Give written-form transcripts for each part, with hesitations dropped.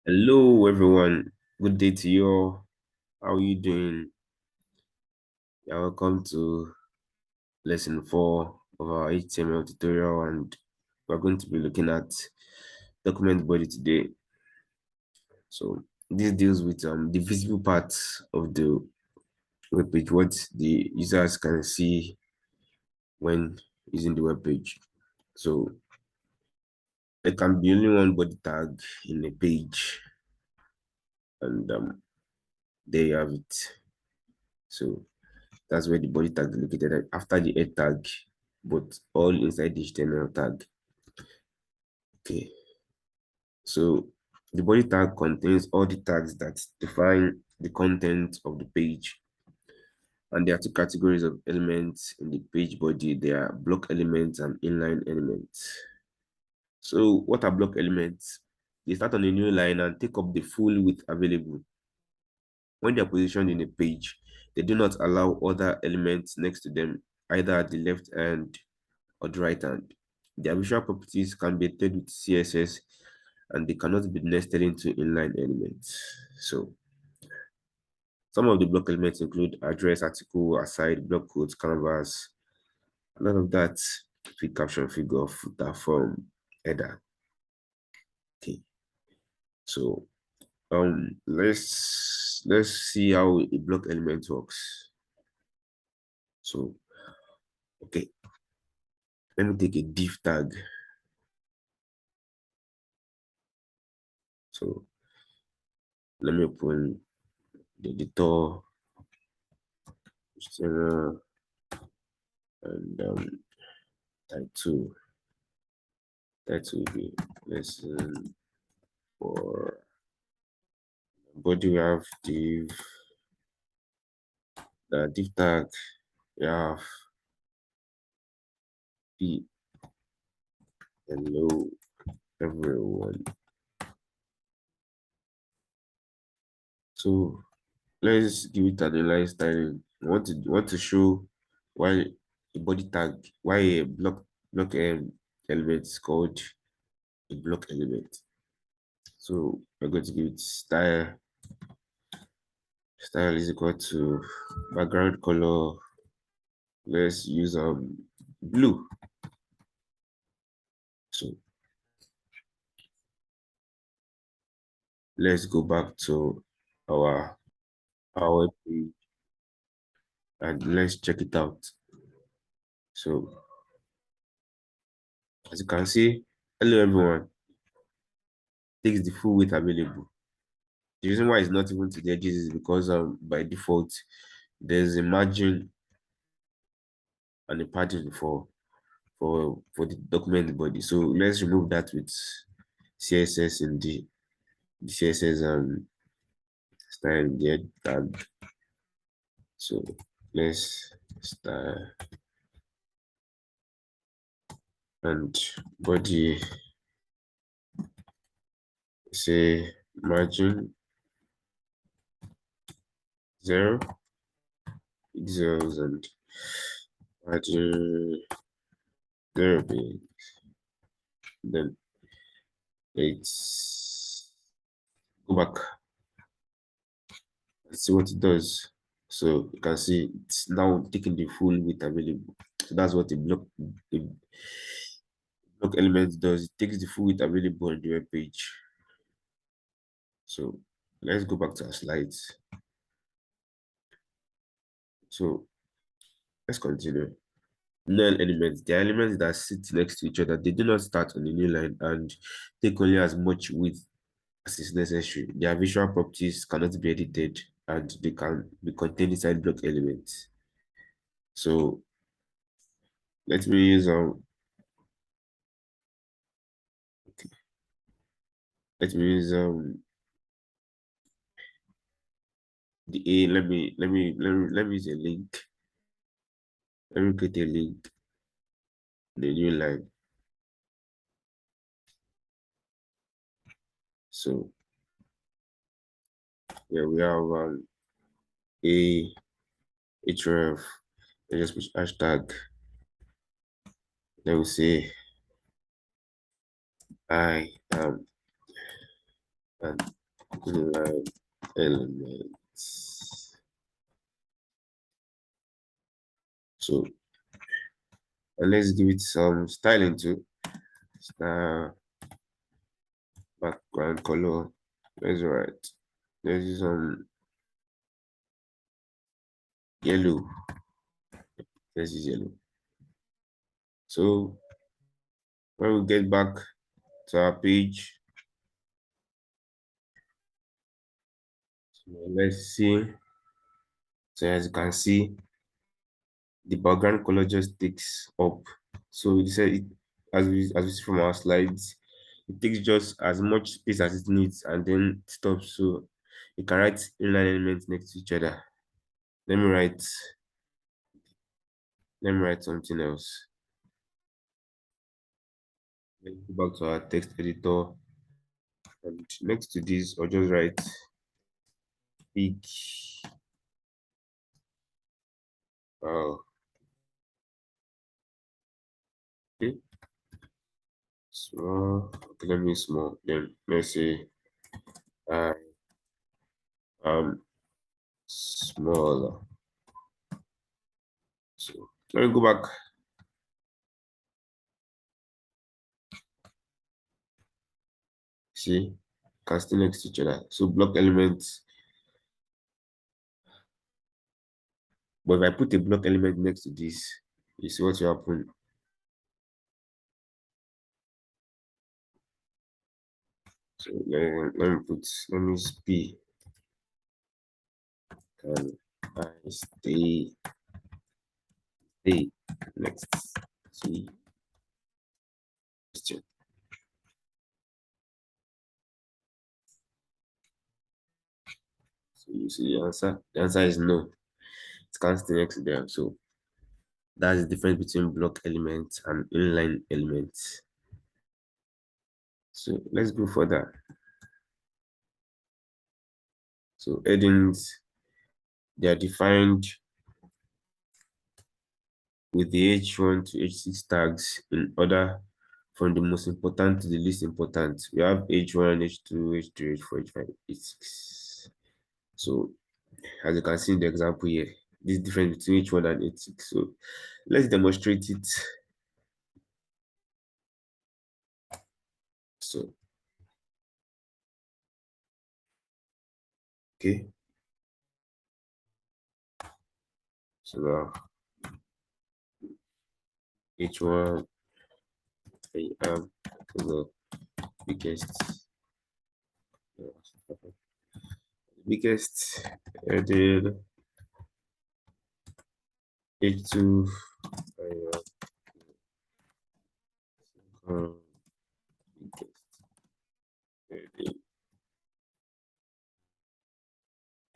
Hello, everyone. Good day to you all. How are you doing? You're welcome to lesson 4 of our HTML tutorial, and we're going to be looking at document body today. So this deals with the visible parts of the web page, what the users can see when using the web page. So there can be only one body tag in a page, and there you have it. So that's where the body tag is located after the head tag, but all inside the HTML tag. Okay, so the body tag contains all the tags that define the content of the page. And there are two categories of elements in the page body. There are block elements and inline elements. So what are block elements? They start on a new line and take up the full width available. When they are positioned in a page, they do not allow other elements next to them, either at the left hand or the right hand. Their visual properties can be edited with CSS, and they cannot be nested into inline elements. So some of the block elements include address, article, aside, block quotes, canvas, a lot of that, feed caption, figure, footer, form, header. Okay, so let's see how a block element works. So okay, let me take a div tag. So let me open the editor, and title will be lesson for body. We have the div tag. We have p. Hello everyone. So let's give it an inline styling. I want to show why a body tag, why a block element is called a block element. So we're going to give it style. Style is equal to background color. Let's use blue. So let's go back to our web page and let's check it out. So as you can see, hello everyone, takes the full width available. The reason why it's not even to the edges is because by default there's a margin and a padding for the document body. So let's remove that with CSS in the CSS style there tag. So let's style and body, say margin 0 pixels and margin 0 pixels. Then let's go back and see what it does. So you can see it's now taking the full width available. So that's what the block element does. It takes the full width available on the web page. So let's go back to our slides. So let's continue. Null elements, they are elements that sit next to each other. They do not start on a new line and take only as much width as is necessary. Their visual properties cannot be edited and they can be contained inside block elements. So let me use okay. Let me use the A. Let me use a link. Let me create a link, the new line. So here we have a href. Let's just put hashtag. Let me say I am an So and let's give it some styling too. Background color. Let's write. Let's use some yellow. Let's use yellow. So when we get back to our page, so let's see. So as you can see, the background color just takes up. So it said it, as we see from our slides, it takes just as much space as it needs and then stops. So you can write inline elements next to each other. Let me write let me write something else. Let's go back to our text editor, and next to this I'll just write big uh okay, small, okay, let me small, then let's say I am smaller. So let me go back. See, can stay next to each other. So block elements. But if I put a block element next to this, you see what will happen. So let me use P. Can I stay next? See question. So you see the answer. The answer is no. It can't stay next to them. So that's the difference between block elements and inline elements. So let's go further. So headings, they are defined with the H1 to H6 tags in order from the most important to the least important. We have H1, H2, H3, H4, H5, H6. So as you can see in the example here, this difference between H1 and H6. So let's demonstrate it. So, okay. So now H1, I am the biggest, biggest, and then H2, I am biggest, and then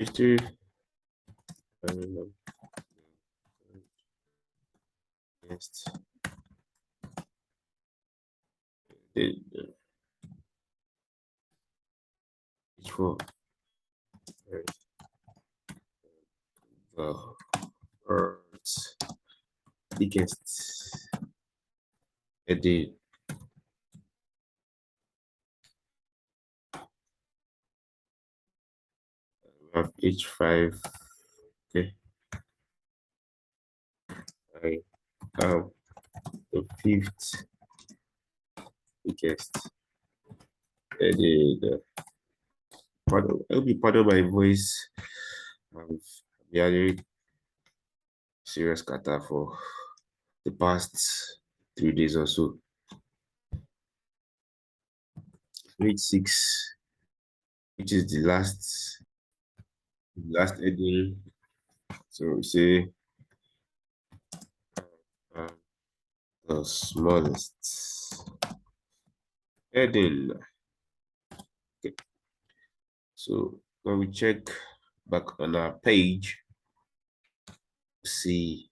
H3, I am biggest, then H4, the Earth's biggest, and then we have H5. Okay, I am the fifth biggest. And then, pardon, I'll be pardon my voice. I've been having serious catarrh for the past 3 days or so. Page 6, which is the last heading. So we say um, the smallest heading. Okay. So when we check back on our page, see,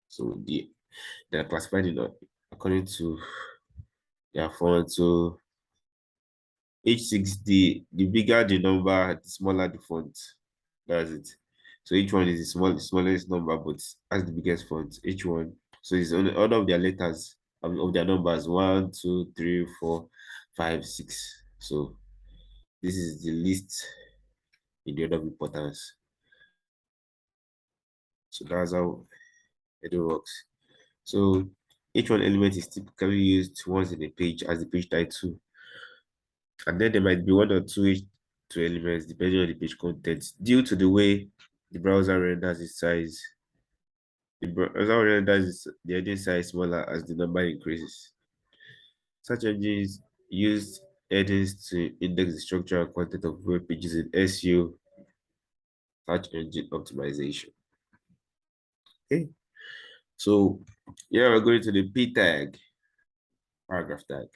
so they're classified according to their font. So H6, the bigger the number, the smaller the font. That's it. So each one is the smallest number, but has the biggest font. Each one. So it's on the order of their letters, of their numbers: 1, 2, 3, 4, 5, 6. So this is the least in the order of importance. So that's how it works. So each one element is typically used once in a page as the page title. And then there might be one or two elements depending on the page content due to the way the browser renders its size. The browser renders the heading size smaller as the number increases. Search engines use headings to index the structure and content of web pages in SEO, search engine optimization. Okay, so yeah, we're going to the P tag, paragraph tag.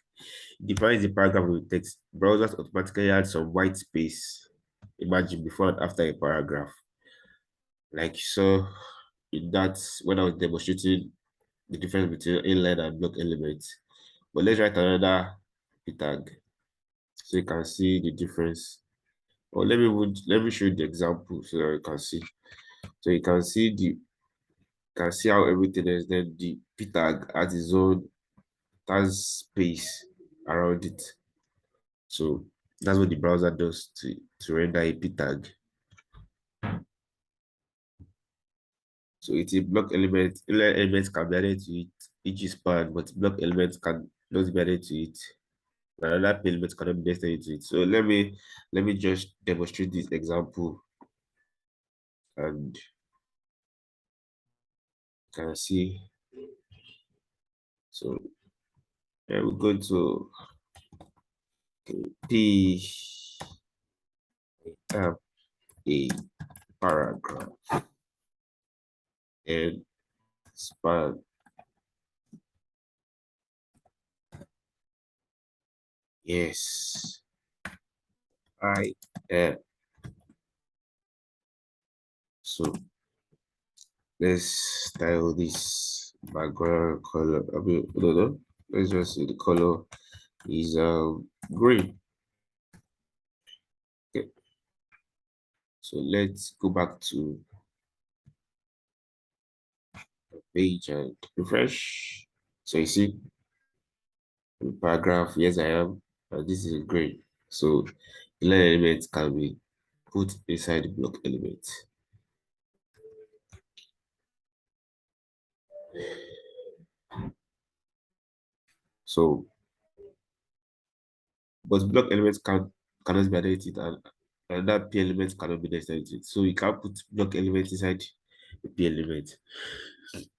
It defines the paragraph with text. Browsers automatically add some white space. Imagine before and after a paragraph. Like so, in that when I was demonstrating the difference between inline and block elements. But let's write another P tag so you can see the difference. Or let me show you the example so that you can see. So you can see how everything is. Then the P tag has its own has space around it. So that's what the browser does to render a P tag. So it's a block element. Inline elements can be added to it, each is span, but block elements can not be added to it. Another element cannot be nested into it. So let me just demonstrate this example and can see. So we go to P tab a paragraph and span. Yes, I am. So let's style this background color. I mean, no. Let's just see the color is green. Okay, so let's go back to the page and refresh. So you see the paragraph, yes, I am, and this is green. So the line element can be put inside the block element. So, but block elements cannot be added to it, and that P element cannot be nested into it. So you can't put block element inside the P element.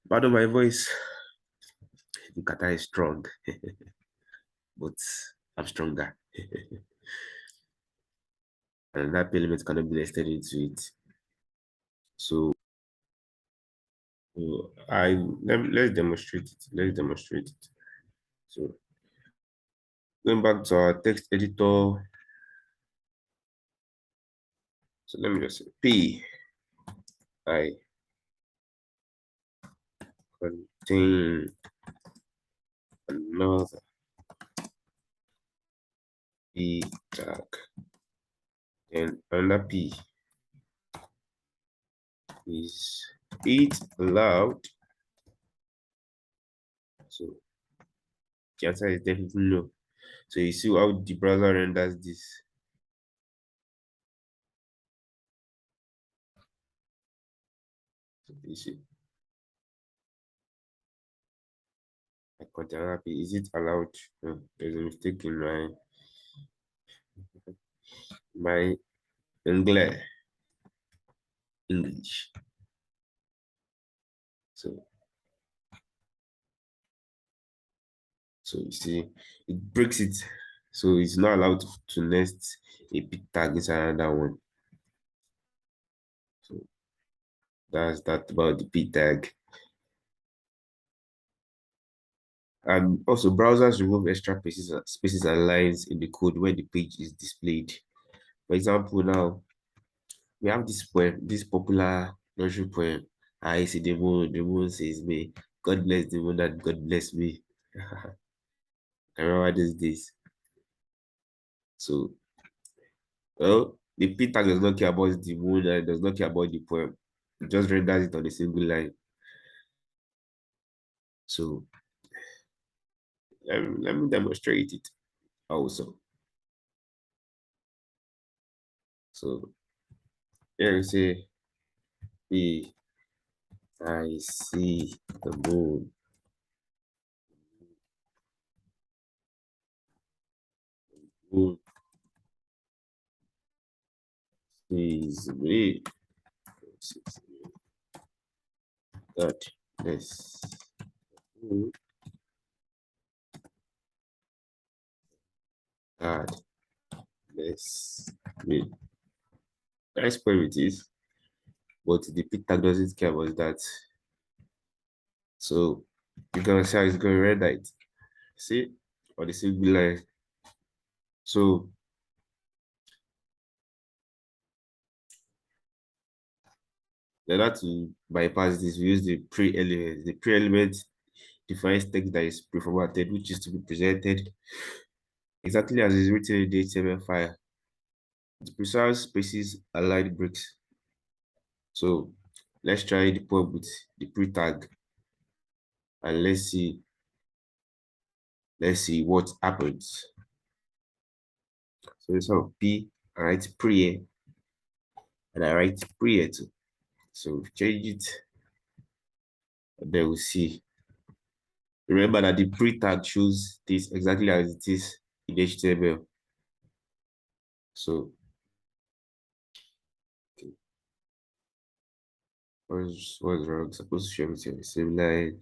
Pardon my voice. The kata is strong, but I'm stronger. And that P element cannot be nested into it. So, let's demonstrate it. Let's demonstrate it. So going back to our text editor. So let me just say P I contain another P tag. Then another P is it allowed? So the answer is definitely no. So you see how the browser renders this. So you see, I contain another P. Is it allowed? No, there's a mistake in my English. So you see, it breaks it. So it's not allowed to nest a P tag inside another one. So that's that about the P tag. And also, browsers remove extra spaces and lines in the code when the page is displayed. For example, now we have this poem, this popular nursery poem. I see the moon says me. God bless the moon and God bless me. I remember these days. So, well, the P tag does not care about the moon and does not care about the poem. It just renders it on a single line. So, let me demonstrate it also. So, here we say P I see the moon. Moon sees me. Sees me. God, yes. Moon, God, bless me. Nice poem it is, but the picture doesn't care about that. So you're gonna say it's gonna read that. See? Or the single line. So in order to bypass this, we use the pre-element. The pre-element defines text that is preformatted, which is to be presented exactly as is written in the HTML file. The precise spaces align breaks. So let's try the poem with the pre-tag and let's see what happens. So instead of P, I write pre and I write pre too. So change it and then we'll see. Remember that the pre-tag shows this exactly as it is in HTML. So okay, what's wrong? Supposed to show everything on the same line.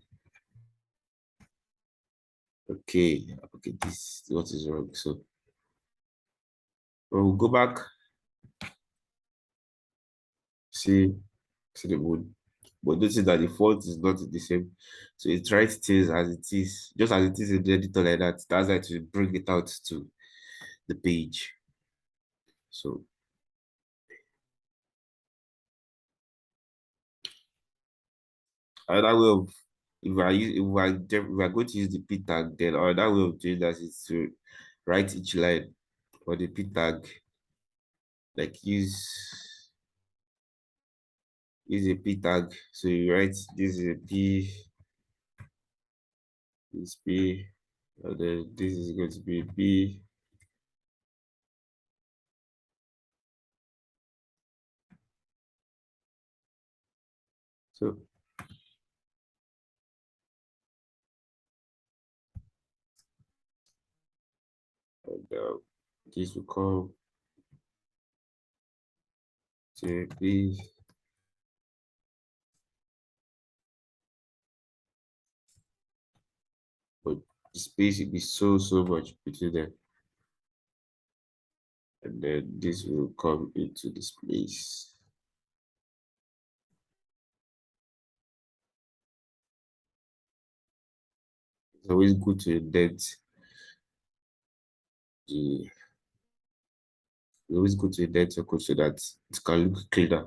Okay, this what is wrong. So we'll go back, see the moon. But notice that the font is not the same. So it writes things as it is, just as it is in the editor like that. That's why to bring it out to the page. So another way of if we are going to use the p tag, then another way of doing that is to write each line for the p tag, like use a p tag. So you write this is a p, this p, and then this is going to be a p. So and, this will come to a p. But the space will be so much between them. And then this will come into this place. It's always good to indent the it's always good to indent your code so that it can look cleaner.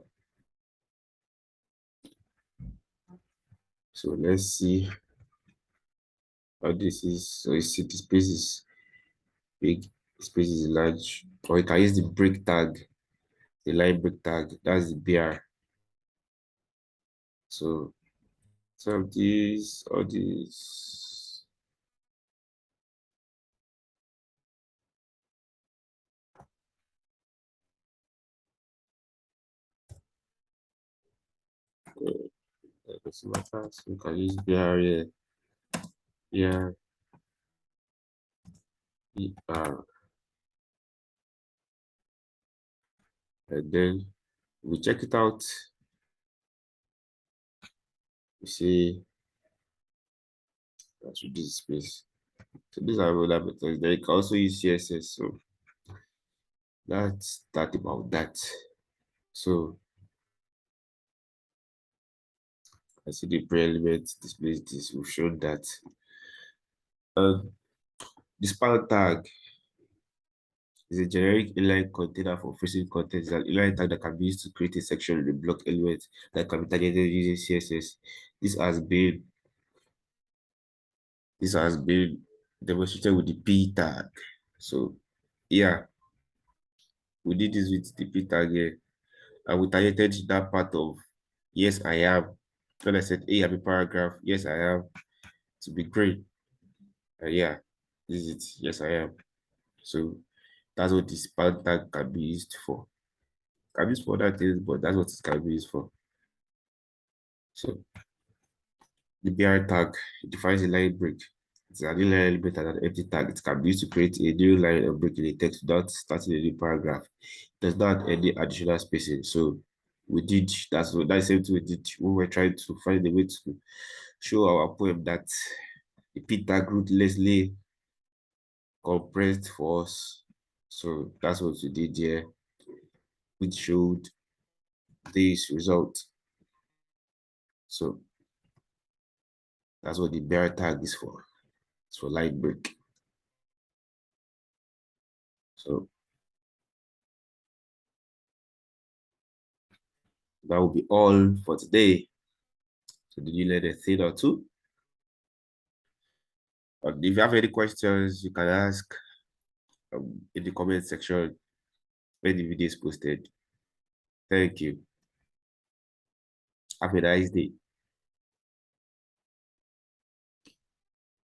So let's see how this is. So you see the space is big, the space is large, or you can use the break tag, the line break tag, that's the BR. So some of these, all these, doesn't matter. So you can use BR here, BR, BR, and then we check it out. We see that's reduce space. So these are other methods. Then you can also use CSS. So that's that about that. So I see the pre-element displays this. We've shown that. The span tag is a generic inline container for freezing content. It's an inline tag that can be used to create a section in the block element that can be targeted using CSS. This has been this has been demonstrated with the p tag. So yeah, we did this with the p tag here, and we targeted that part of yes I am. When I said hey, I have a paragraph, yes I am, to be great. Yeah, this is it. Yes I am. So that's what this span tag can be used for. Can be used for other things, but that's what it can be used for. So the BR tag defines a line break. It's an inline element and an empty tag. It can be used to create a new line of break in a text without starting a new paragraph. It does not add any additional spacing. So we did that's the same thing we did when we were trying to find a way to show our poem that the p tag ruthlessly compressed for us. So that's what we did here, which showed this result. So that's what the bear tag is for. It's for line break. So that will be all for today. So did you learn a thing or two? If you have any questions, you can ask in the comment section when the video is posted. Thank you. Have a nice day.